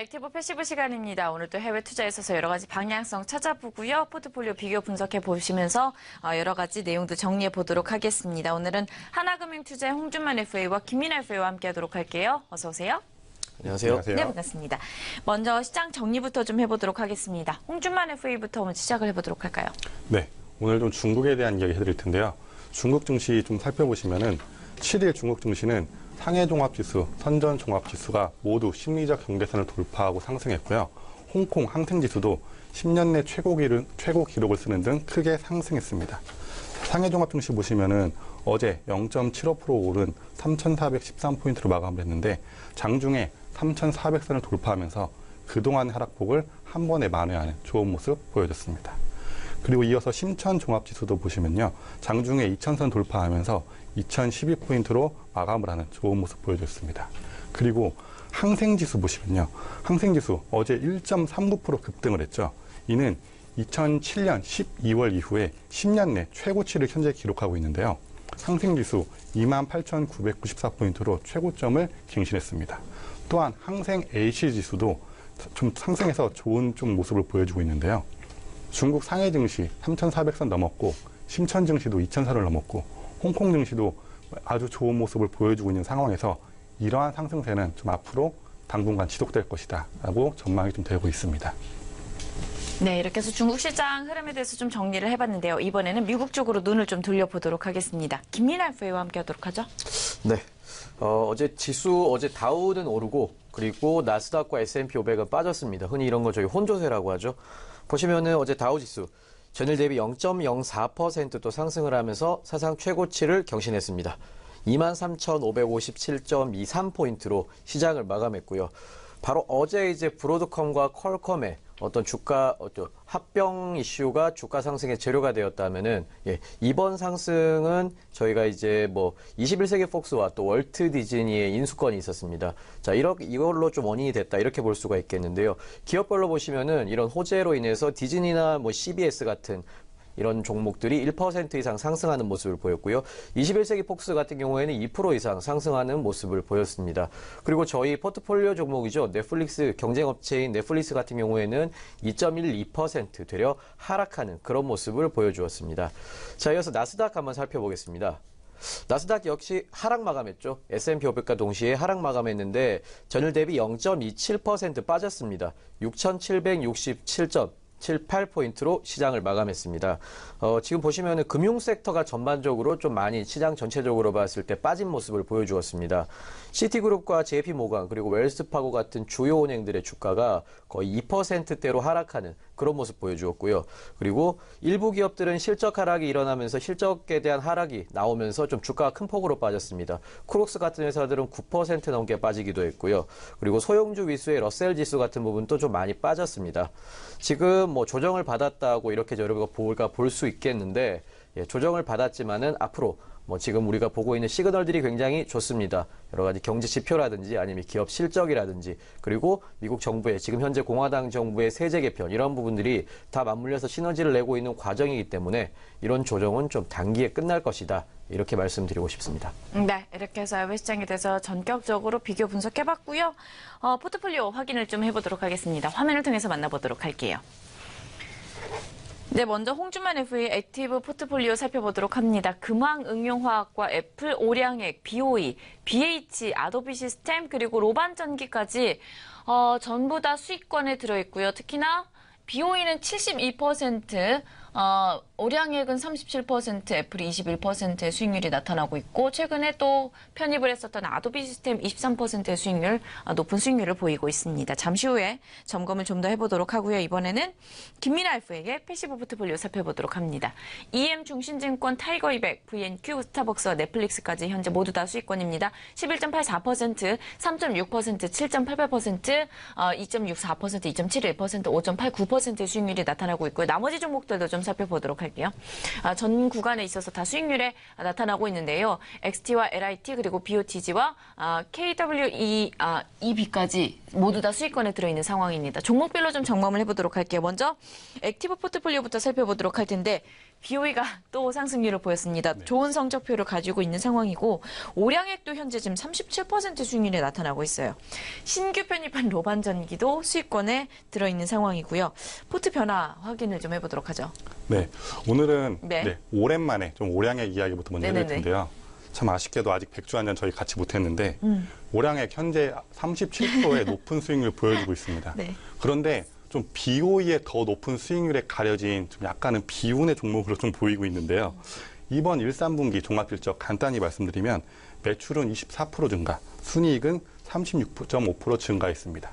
액티브 패시브 시간입니다. 오늘도 해외 투자에 있어서 여러 가지 방향성 찾아보고요. 포트폴리오 비교 분석해 보시면서 여러 가지 내용도 정리해 보도록 하겠습니다. 오늘은 하나금융투자의 홍준만 FA와 김민아 FA와 함께하도록 할게요. 어서 오세요. 안녕하세요. 네, 반갑습니다. 먼저 시장 정리부터 좀 해보도록 하겠습니다. 홍준만 FA부터 먼저 시작을 해보도록 할까요? 네, 오늘 좀 중국에 대한 이야기 해드릴 텐데요. 중국 증시 좀 살펴보시면은 7일 중국 증시는 상해 종합지수, 선전 종합지수가 모두 심리적 경계선을 돌파하고 상승했고요. 홍콩 항생지수도 10년 내 최고 기록을 쓰는 등 크게 상승했습니다. 상해 종합증시 보시면은 어제 0.75% 오른 3,413포인트로 마감을 했는데 장중에 3,400선을 돌파하면서 그동안의 하락폭을 한 번에 만회하는 좋은 모습 보여줬습니다. 그리고 이어서 심천 종합지수도 보시면요. 장중에 2,000선 돌파하면서 2,012포인트로 마감을 하는 좋은 모습 보여줬습니다. 그리고 항생지수 보시면요. 항생지수 어제 1.39% 급등을 했죠. 이는 2007년 12월 이후에 10년 내 최고치를 현재 기록하고 있는데요. 항생지수 28,994포인트로 최고점을 갱신했습니다. 또한 항생 H지수도 좀 상승해서 좋은 좀 모습을 보여주고 있는데요. 중국 상해 증시 3,400선 넘었고 심천 증시도 2,000선을 넘었고 홍콩 증시도 아주 좋은 모습을 보여주고 있는 상황에서 이러한 상승세는 좀 앞으로 당분간 지속될 것이다 라고 전망이 좀 되고 있습니다. 네, 이렇게 해서 중국 시장 흐름에 대해서 좀 정리를 해봤는데요. 이번에는 미국 쪽으로 눈을 좀 돌려보도록 하겠습니다. 김민아 FA와 함께 하도록 하죠. 네. 어제 다우는 오르고 그리고 나스닥과 S&P 500은 빠졌습니다. 흔히 이런 거 저희 혼조세라고 하죠. 보시면은 어제 다우 지수 전일 대비 0.04% 또 상승을 하면서 사상 최고치를 경신했습니다. 23,557.23포인트로 시장을 마감했고요. 바로 어제 이제 브로드컴과 퀄컴의 어떤 합병 이슈가 주가 상승의 재료가 되었다면은, 이번 상승은 저희가 이제 21세기 폭스와 또 월트 디즈니의 인수권이 있었습니다. 자, 이걸로 좀 원인이 됐다. 이렇게 볼 수가 있겠는데요. 기업별로 보시면은 이런 호재로 인해서 디즈니나 CBS 같은 이런 종목들이 1% 이상 상승하는 모습을 보였고요. 21세기 폭스 같은 경우에는 2% 이상 상승하는 모습을 보였습니다. 그리고 저희 포트폴리오 종목이죠. 넷플릭스, 경쟁업체인 넷플릭스 같은 경우에는 2.12% 되려 하락하는 그런 모습을 보여주었습니다. 자, 이어서 나스닥 한번 살펴보겠습니다. 나스닥 역시 하락 마감했죠. S&P 500과 동시에 하락 마감했는데 전일 대비 0.27% 빠졌습니다. 6,767.78포인트로 시장을 마감했습니다. 지금 보시면은 금융 섹터가 전반적으로 좀 많이 시장 전체적으로 봤을 때 빠진 모습을 보여주었습니다. 시티그룹과 JP모간 그리고 웰스파고 같은 주요 은행들의 주가가 거의 2%대로 하락하는 그런 모습 보여주었고요. 그리고 일부 기업들은 실적 하락이 일어나면서 실적에 대한 하락이 나오면서 좀 주가가 큰 폭으로 빠졌습니다. 크록스 같은 회사들은 9% 넘게 빠지기도 했고요. 그리고 소형주 위수의 러셀 지수 같은 부분도 좀 많이 빠졌습니다. 지금 조정을 받았다고 이렇게 저희가 볼 수 있겠는데, 조정을 받았지만은 앞으로 지금 우리가 보고 있는 시그널들이 굉장히 좋습니다. 여러 가지 경제 지표라든지 아니면 기업 실적이라든지 그리고 미국 정부의 지금 현재 공화당 정부의 세제 개편 이런 부분들이 다 맞물려서 시너지를 내고 있는 과정이기 때문에 이런 조정은 좀 단기에 끝날 것이다. 이렇게 말씀드리고 싶습니다. 네, 이렇게 해서 해외 시장에 대해서 전격적으로 비교 분석해봤고요. 포트폴리오 확인을 좀 해보도록 하겠습니다. 화면을 통해서 만나보도록 할게요. 네, 먼저 홍준만 FA 액티브 포트폴리오 살펴보도록 합니다. 금왕응용화학과 애플, 오량액, BOE, BH, 아도비 시스템, 그리고 로반전기까지 전부 다 수익권에 들어있고요. 특히나 BOE는 72%, 오량액은 37%, 애플이 21%의 수익률이 나타나고 있고 최근에 또 편입을 했었던 아도비 시스템 23%의 수익률, 높은 수익률을 보이고 있습니다. 잠시 후에 점검을 좀 더 해보도록 하고요. 이번에는 김민아 FA의 패시브 포트폴리오 살펴보도록 합니다. EM중신증권, 타이거200, VNQ, 스타벅스와 넷플릭스까지 현재 모두 다 수익권입니다. 11.84%, 3.6%, 7.88%, 2.64%, 2.71%, 5.89%의 수익률이 나타나고 있고요. 나머지 종목들도 좀 좀 살펴보도록 할게요. 전 구간에 있어서 다 수익률에 나타나고 있는데요. XT와 LIT 그리고 BOTG와 KWEB까지 모두 다 수익권에 들어있는 상황입니다. 종목별로 좀 점검을 해보도록 할게요. 먼저 액티브 포트폴리오부터 살펴보도록 할 텐데 BOE가 또 상승률을 보였습니다. 좋은 성적표를 가지고 있는 상황이고 오량액도 현재 지금 37% 수익률에 나타나고 있어요. 신규 편입한 로반전기도 수익권에 들어있는 상황이고요. 포트 변화 확인을 좀 해보도록 하죠. 네, 오늘은 네. 오랜만에 좀 오량액 이야기부터 먼저 해볼 텐데요. 참 아쉽게도 아직 백주 한잔 저희 같이 못했는데 오량액 현재 37%의 높은 수익률을 보여주고 있습니다. 네. 그런데 좀 BOE의 더 높은 수익률에 가려진 좀 약간은 비운의 종목으로 좀 보이고 있는데요. 이번 1~3분기 종합실적 간단히 말씀드리면 매출은 24% 증가, 순이익은 36.5% 증가했습니다.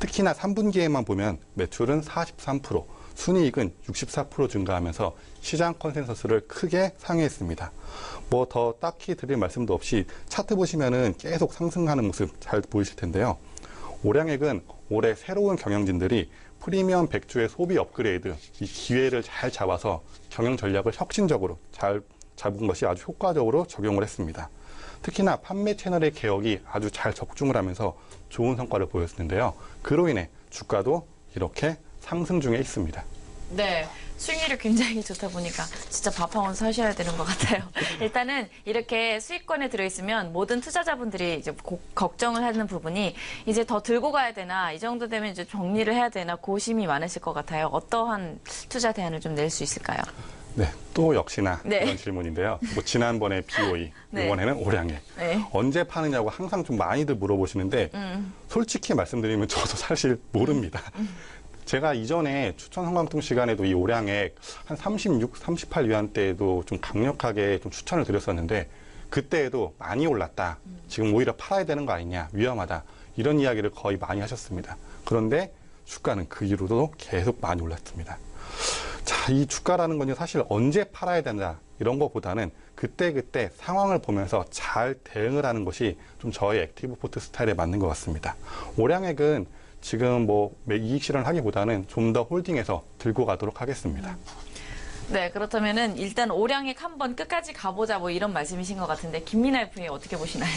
특히나 3분기에만 보면 매출은 43%, 순이익은 64% 증가하면서 시장 컨센서스를 크게 상회했습니다. 뭐 더 딱히 드릴 말씀도 없이 차트 보시면은 계속 상승하는 모습 잘 보이실 텐데요. 오량액은 올해 새로운 경영진들이 프리미엄 백주의 소비 업그레이드, 이 기회를 잘 잡아서 경영 전략을 혁신적으로 잘 잡은 것이 아주 효과적으로 적용을 했습니다. 특히나 판매 채널의 개혁이 아주 잘 적중을 하면서 좋은 성과를 보였는데요. 그로 인해 주가도 이렇게 상승 중에 있습니다. 네. 수익률이 굉장히 좋다 보니까 진짜 밥 한 번 사셔야 되는 것 같아요. 일단은 이렇게 수익권에 들어있으면 모든 투자자분들이 이제 걱정을 하는 부분이 이제 더 들고 가야 되나, 이 정도 되면 이제 정리를 해야 되나 고심이 많으실 것 같아요. 어떠한 투자 대안을 좀 낼 수 있을까요? 네, 또 역시나 네. 그런 질문인데요. 뭐 지난번에 BOE, 네. 이번에는 오량액. 네. 언제 파느냐고 항상 좀 많이들 물어보시는데 솔직히 말씀드리면 저도 사실 모릅니다. 제가 이전에 추천 성광통 시간에도 이 오량액 한 36, 38 위안대에도 좀 강력하게 좀 추천을 드렸었는데 그때에도 많이 올랐다. 지금 오히려 팔아야 되는 거 아니냐, 위험하다. 이런 이야기를 거의 많이 하셨습니다. 그런데 주가는 그 이후로도 계속 많이 올랐습니다. 자, 이 주가라는 건 사실 언제 팔아야 된다 이런 것보다는 그때그때 상황을 보면서 잘 대응을 하는 것이 좀 저의 액티브 포트 스타일에 맞는 것 같습니다. 오량액은 지금 뭐 이익 실현을 하기보다는 좀 더 홀딩해서 들고 가도록 하겠습니다. 네, 그렇다면은 일단 오량액 한번 끝까지 가보자 뭐 이런 말씀이신 것 같은데 김민아 FA 어떻게 보시나요?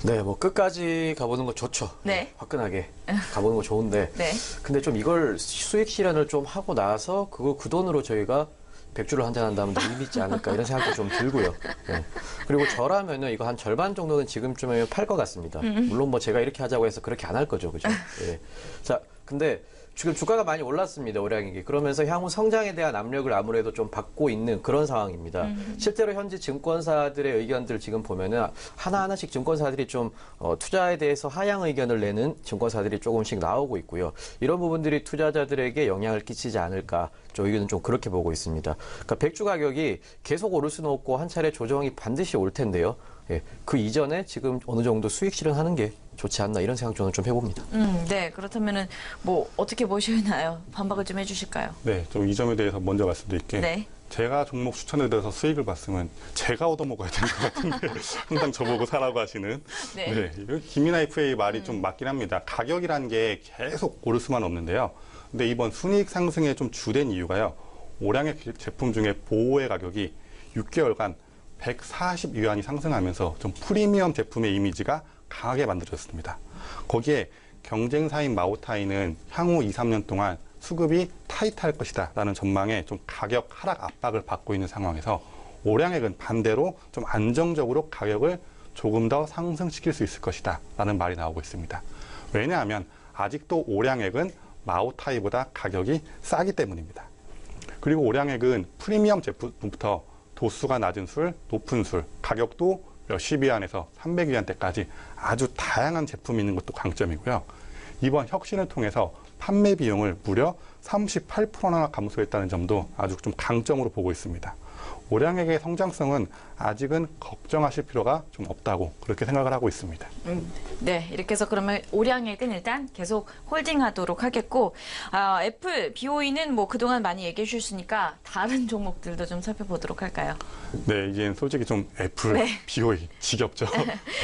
네, 뭐 끝까지 가보는 거 좋죠. 네. 화끈하게 가보는 거 좋은데. 네. 근데 좀 이걸 수익 실현을 좀 하고 나서 그 돈으로 저희가 백주를 한잔한다면 더 의미 있지 않을까 이런 생각도 좀 들고요. 네. 그리고 저라면은 이거 한 절반 정도는 지금쯤에 팔 것 같습니다. 물론 뭐 제가 이렇게 하자고 해서 그렇게 안 할 거죠, 그죠? 예. 자, 근데 지금 주가가 많이 올랐습니다, 오량액이. 그러면서 향후 성장에 대한 압력을 아무래도 좀 받고 있는 그런 상황입니다. 실제로 현재 증권사들의 의견들 지금 보면은 하나하나씩 증권사들이 좀 투자에 대해서 하향 의견을 내는 증권사들이 조금씩 나오고 있고요. 이런 부분들이 투자자들에게 영향을 끼치지 않을까, 저희는 좀 그렇게 보고 있습니다. 그러니까 백주 가격이 계속 오를 수는 없고 한 차례 조정이 반드시 올 텐데요. 예, 그 이전에 지금 어느 정도 수익 실현하는 게 좋지 않나 이런 생각 저는 좀 해봅니다. 네, 그렇다면은 뭐 어떻게 보시나요? 반박을 좀 해주실까요? 네, 좀 이 점에 대해서 먼저 말씀드릴게. 네. 제가 종목 추천에 대해서 수익을 봤으면 제가 얻어먹어야 되는 것 같은데 항상 저보고 사라고 하시는. 네. 네, 김이나 FA 말이 좀 맞긴 합니다. 가격이라는 게 계속 오를 수만 없는데요. 근데 이번 순이익 상승의 좀 주된 이유가요. 오량액 제품 중에 보호의 가격이 6개월간 140위안이 상승하면서 좀 프리미엄 제품의 이미지가 강하게 만들어졌습니다. 거기에 경쟁사인 마오타이는 향후 2, 3년 동안 수급이 타이트할 것이다 라는 전망에 좀 가격 하락 압박을 받고 있는 상황에서 오량액은 반대로 좀 안정적으로 가격을 조금 더 상승시킬 수 있을 것이다 라는 말이 나오고 있습니다. 왜냐하면 아직도 오량액은 마오타이보다 가격이 싸기 때문입니다. 그리고 오량액은 프리미엄 제품부터 도수가 낮은 술, 높은 술, 가격도 몇십 위안에서 300위안대까지 아주 다양한 제품이 있는 것도 강점이고요. 이번 혁신을 통해서 판매 비용을 무려 38%나 감소했다는 점도 아주 좀 강점으로 보고 있습니다. 오량액의 성장성은 아직은 걱정하실 필요가 좀 없다고 그렇게 생각을 하고 있습니다. 네, 이렇게 해서 그러면 오량액은 일단 계속 홀딩하도록 하겠고, 애플, BOE는 뭐 그동안 많이 얘기해 주셨으니까 다른 종목들도 좀 살펴보도록 할까요? 네, 이제 솔직히 좀 애플, 네. BOE 지겹죠.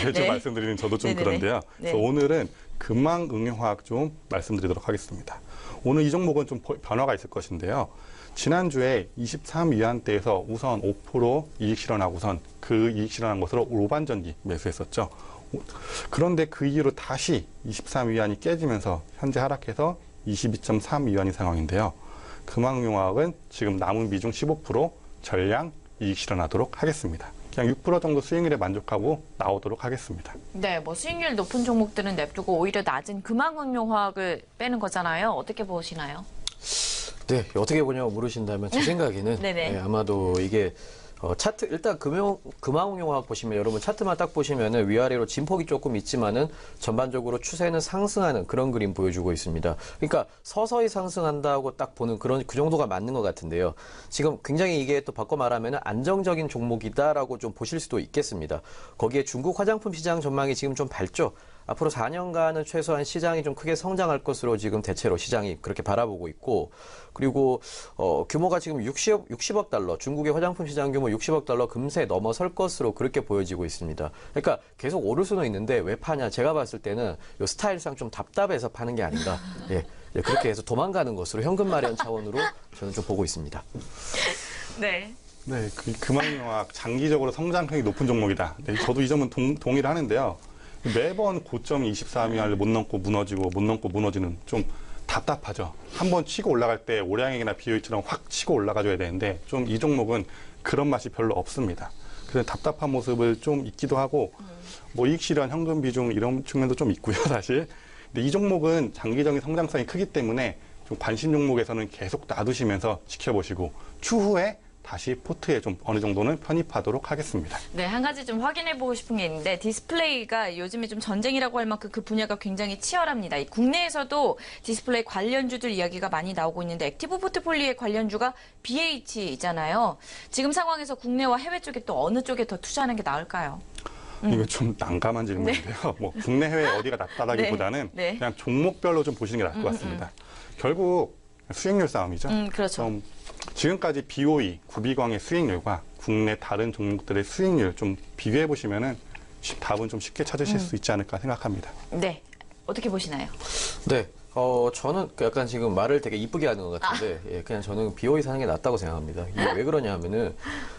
매주 네. 말씀드리는 저도 좀 네네네. 그런데요. 네. 그래서 오늘은 금왕응용화학 좀 말씀드리도록 하겠습니다. 오늘 이 종목은 좀 변화가 있을 것인데요. 지난주에 23위안대에서 우선 5% 이익 실현하고선 그 이익 실현한 것으로 로반전기 매수했었죠. 그런데 그 이후로 다시 23위안이 깨지면서 현재 하락해서 22.3위안인 상황인데요. 금왕용화학은 지금 남은 비중 15% 전량 이익 실현하도록 하겠습니다. 그냥 6% 정도 수익률에 만족하고 나오도록 하겠습니다. 네, 뭐 수익률 높은 종목들은 냅두고 오히려 낮은 금왕응용화학을 빼는 거잖아요. 어떻게 보시나요? 네, 어떻게 보냐고 물으신다면 제 생각에는 네네. 네, 아마도 이게 차트 일단 금화응용화학 보시면 여러분 차트만 딱 보시면은 위아래로 진폭이 조금 있지만은 전반적으로 추세는 상승하는 그런 그림 보여주고 있습니다. 그러니까 서서히 상승한다고 딱 보는 그 정도가 맞는 것 같은데요. 지금 굉장히 이게 또 바꿔 말하면은 안정적인 종목이다라고 좀 보실 수도 있겠습니다. 거기에 중국 화장품 시장 전망이 지금 좀 밝죠. 앞으로 4년간은 최소한 시장이 좀 크게 성장할 것으로 지금 대체로 시장이 그렇게 바라보고 있고, 그리고 규모가 지금 60억 달러, 중국의 화장품 시장 규모 60억 달러 금세 넘어설 것으로 그렇게 보여지고 있습니다. 그러니까 계속 오를 수는 있는데 왜 파냐? 제가 봤을 때는 이 스타일상 좀 답답해서 파는 게 아닌가. 예, 그렇게 해서 도망가는 것으로 현금 마련 차원으로 저는 좀 보고 있습니다. 네. 네, 금왕용화학 장기적으로 성장성이 높은 종목이다. 네, 저도 이 점은 동의를 하는데요. 매번 고점이 24위안을 못 넘고 무너지고 못 넘고 무너지는 좀 답답하죠. 한번 치고 올라갈 때 오량액이나 BOE처럼 확 치고 올라가줘야 되는데 좀 이 종목은 그런 맛이 별로 없습니다. 그래서 답답한 모습을 좀 있기도 하고 뭐 이익 실현, 현금 비중 이런 측면도 좀 있고요, 사실. 근데 이 종목은 장기적인 성장성이 크기 때문에 좀 관심 종목에서는 계속 놔두시면서 지켜보시고 추후에 다시 포트에 좀 어느 정도는 편입하도록 하겠습니다. 네, 한 가지 좀 확인해보고 싶은 게 있는데 디스플레이가 요즘에 좀 전쟁이라고 할 만큼 그 분야가 굉장히 치열합니다. 이 국내에서도 디스플레이 관련주들 이야기가 많이 나오고 있는데 액티브 포트폴리오의 관련주가 BH잖아요. 지금 상황에서 국내와 해외 쪽에 또 어느 쪽에 더 투자하는 게 나을까요? 이거 좀 난감한 질문인데요. 뭐 국내 해외 어디가 낫다라기보다는 네. 그냥 종목별로 좀 보시는 게 나을 것 같습니다. 결국 수익률 싸움이죠. 그렇죠. 지금까지 BOE, 구비광의 수익률과 국내 다른 종목들의 수익률 좀 비교해 보시면은 답은 좀 쉽게 찾으실 수 있지 않을까 생각합니다. 네, 어떻게 보시나요? 네. 저는 약간 지금 말을 되게 이쁘게 하는 것 같은데, 예, 그냥 저는 BOE 사는 게 낫다고 생각합니다. 이게 왜 그러냐 하면은,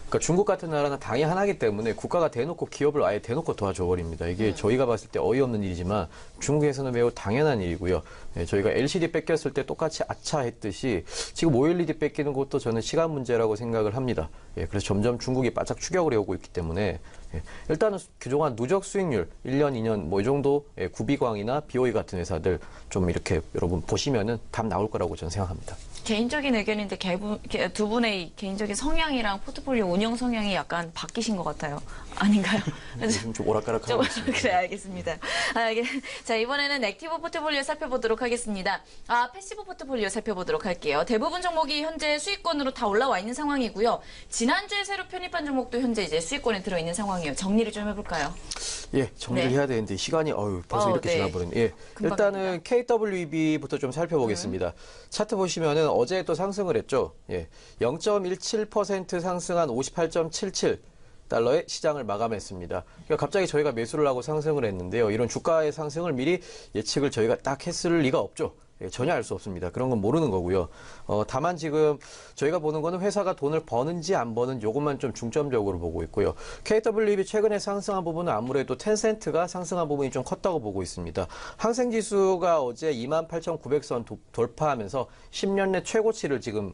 그러니까 중국 같은 나라는 당이 하나이기 때문에 국가가 대놓고 기업을 아예 대놓고 도와줘 버립니다. 이게 저희가 봤을 때 어이없는 일이지만 중국에서는 매우 당연한 일이고요. 예, 저희가 LCD 뺏겼을 때 똑같이 아차 했듯이 지금 OLED 뺏기는 것도 저는 시간 문제라고 생각을 합니다. 예, 그래서 점점 중국이 바짝 추격을 해오고 있기 때문에 예, 일단은 그동안 누적 수익률 1년, 2년 뭐 이 정도 예, 구비광이나 BOE 같은 회사들 좀 이렇게 여러분 보시면은 답 나올 거라고 저는 생각합니다. 개인적인 의견인데 두 분의 개인적인 성향이랑 포트폴리오 운영 성향이 약간 바뀌신 것 같아요. 아닌가요? 요즘 좀 오락가락하고 있습니다. 그래, 알겠습니다. 자, 이번에는 액티브 포트폴리오 살펴보도록 하겠습니다. 패시브 포트폴리오 살펴보도록 할게요. 대부분 종목이 현재 수익권으로 다 올라와 있는 상황이고요. 지난주에 새로 편입한 종목도 현재 이제 수익권에 들어있는 상황이에요. 정리를 좀 해볼까요? 예, 정리를 네. 해야 되는데 시간이 벌써 이렇게 네. 지나버렸네. 예, 금방 일단은 KWEB부터 좀 살펴보겠습니다. 차트 보시면은 어제 또 상승을 했죠. 예, 0.17% 상승한 58.77. 달러의 시장을 마감했습니다. 그러니까 갑자기 저희가 매수를 하고 상승을 했는데요. 이런 주가의 상승을 미리 예측을 저희가 딱 했을 리가 없죠. 예, 전혀 알 수 없습니다. 그런 건 모르는 거고요. 다만 지금 저희가 보는 거는 회사가 돈을 버는지 안 버는 요것만 좀 중점적으로 보고 있고요. KWEB 최근에 상승한 부분은 아무래도 텐센트가 상승한 부분이 좀 컸다고 보고 있습니다. 항생지수가 어제 28,900선 돌파하면서 10년 내 최고치를 지금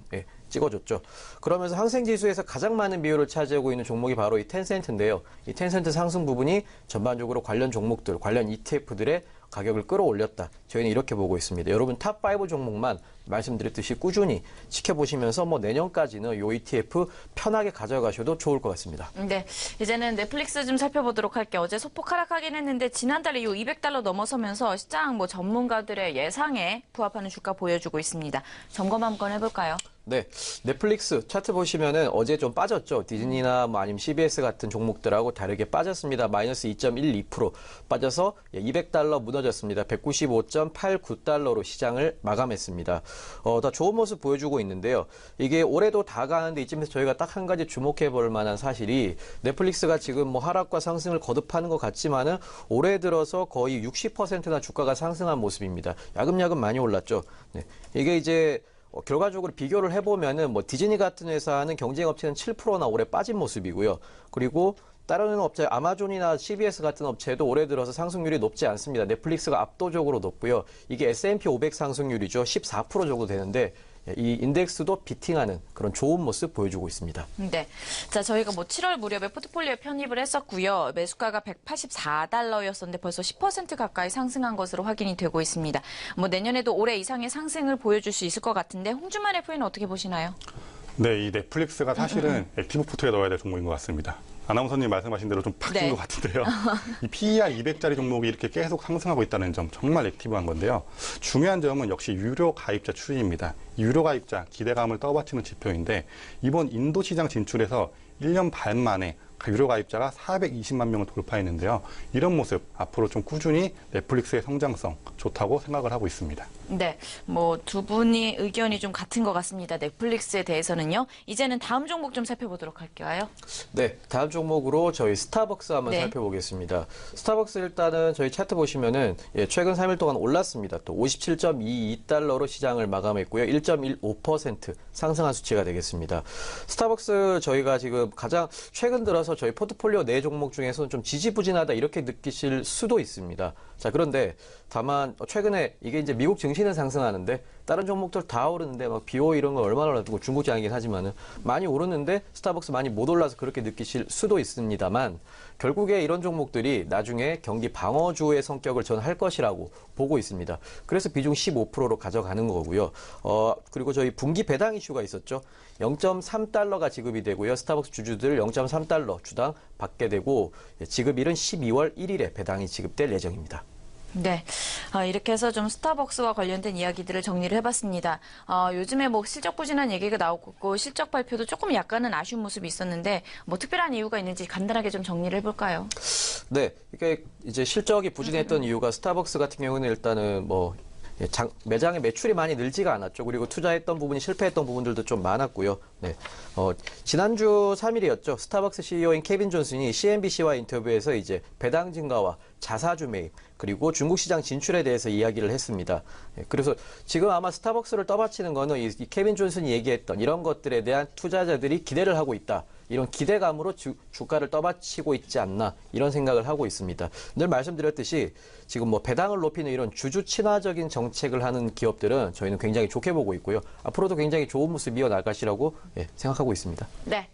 찍어줬죠. 그러면서 항생지수에서 가장 많은 비율을 차지하고 있는 종목이 바로 이 텐센트인데요. 이 텐센트 상승 부분이 전반적으로 관련 종목들, 관련 ETF들의 가격을 끌어올렸다. 저희는 이렇게 보고 있습니다. 여러분 탑5 종목만 말씀드렸듯이 꾸준히 지켜보시면서 뭐 내년까지는 요 ETF 편하게 가져가셔도 좋을 것 같습니다. 네, 이제는 넷플릭스 좀 살펴보도록 할게요. 어제 소폭 하락하긴 했는데 지난달에 요 200달러 넘어서면서 시장 뭐 전문가들의 예상에 부합하는 주가 보여주고 있습니다. 점검 한번 해볼까요? 네, 넷플릭스 차트 보시면은 어제 좀 빠졌죠. 디즈니나 뭐 아니면 CBS 같은 종목들하고 다르게 빠졌습니다. 마이너스 2.12% 빠져서 200달러 무너졌습니다. 195.89달러로 시장을 마감했습니다. 더 좋은 모습 보여주고 있는데요. 이게 올해도 다 가는데 이쯤에서 저희가 딱 한 가지 주목해 볼 만한 사실이 넷플릭스가 지금 뭐 하락과 상승을 거듭하는 것 같지만은 올해 들어서 거의 60%나 주가가 상승한 모습입니다. 야금야금 많이 올랐죠. 네, 이게 이제 결과적으로 비교를 해보면은 뭐 디즈니 같은 회사는 경쟁 업체는 7%나 올해 빠진 모습이고요. 그리고 다른 업체, 아마존이나 CBS 같은 업체도 올해 들어서 상승률이 높지 않습니다. 넷플릭스가 압도적으로 높고요. 이게 S&P 500 상승률이죠. 14% 정도 되는데 이 인덱스도 비팅하는 그런 좋은 모습 보여주고 있습니다. 네. 자, 저희가 뭐 7월 무렵에 포트폴리오에 편입을 했었고요. 매수가가 184달러였었는데 벌써 10% 가까이 상승한 것으로 확인이 되고 있습니다. 뭐 내년에도 올해 이상의 상승을 보여줄 수 있을 것 같은데 홍주만 FA는 어떻게 보시나요? 네, 이 넷플릭스가 사실은 액티브 포트에 넣어야 될 종목인 것 같습니다. 아나운서님 말씀하신 대로 좀 바뀐 네. 것 같은데요. 이 PER 200짜리 종목이 이렇게 계속 상승하고 있다는 점 정말 액티브한 건데요. 중요한 점은 역시 유료 가입자 추이입니다. 유료 가입자 기대감을 떠받치는 지표인데 이번 인도 시장 진출에서 1년 반 만에 유료 가입자가 420만 명을 돌파했는데요. 이런 모습 앞으로 좀 꾸준히 넷플릭스의 성장성 좋다고 생각을 하고 있습니다. 네, 뭐 두 분이 의견이 좀 같은 것 같습니다. 넷플릭스에 대해서는요. 이제는 다음 종목 좀 살펴보도록 할까요? 네, 다음 종목으로 저희 스타벅스 한번 네. 살펴보겠습니다. 스타벅스 일단은 저희 차트 보시면은 최근 3일 동안 올랐습니다. 또 57.22달러로 시장을 마감했고요. 1.15% 상승한 수치가 되겠습니다. 스타벅스 저희가 지금 가장 최근 들어서 저희 포트폴리오 네 종목 중에서는 좀 지지부진하다 이렇게 느끼실 수도 있습니다. 자, 그런데 다만 최근에 이게 이제 미국 증시는 상승하는데 다른 종목들 다 오르는데 막 BO 이런 거 얼마나 올랐고 중국장이긴 하지만은 많이 오르는데 스타벅스 많이 못 올라서 그렇게 느끼실 수도 있습니다만 결국에 이런 종목들이 나중에 경기 방어주의 성격을 저는 할 것이라고 보고 있습니다. 그래서 비중 15%로 가져가는 거고요. 그리고 저희 분기 배당 이슈가 있었죠. 0.3달러가 지급이 되고요. 스타벅스 주주들 0.3달러 주당 받게 되고 지급일은 12월 1일에 배당이 지급될 예정입니다. 네. 이렇게 해서 좀 스타벅스와 관련된 이야기들을 정리를 해봤습니다. 요즘에 뭐 실적 부진한 얘기가 나오고 있고 실적 발표도 조금 약간은 아쉬운 모습이 있었는데 뭐 특별한 이유가 있는지 간단하게 좀 정리를 해볼까요? 네. 이게 이제 실적이 부진했던 이유가 스타벅스 같은 경우는 일단은 뭐 매장의 매출이 많이 늘지가 않았죠. 그리고 투자했던 부분이 실패했던 부분들도 좀 많았고요. 네. 지난주 3일이었죠. 스타벅스 CEO인 케빈 존슨이 CNBC와 인터뷰에서 이제 배당 증가와 자사주 매입, 그리고 중국 시장 진출에 대해서 이야기를 했습니다. 그래서 지금 아마 스타벅스를 떠받치는 거는 이 케빈 존슨이 얘기했던 이런 것들에 대한 투자자들이 기대를 하고 있다. 이런 기대감으로 주가를 떠받치고 있지 않나 이런 생각을 하고 있습니다. 늘 말씀드렸듯이 지금 뭐 배당을 높이는 이런 주주 친화적인 정책을 하는 기업들은 저희는 굉장히 좋게 보고 있고요. 앞으로도 굉장히 좋은 모습 이어나가시라고 생각하고 있습니다. 네.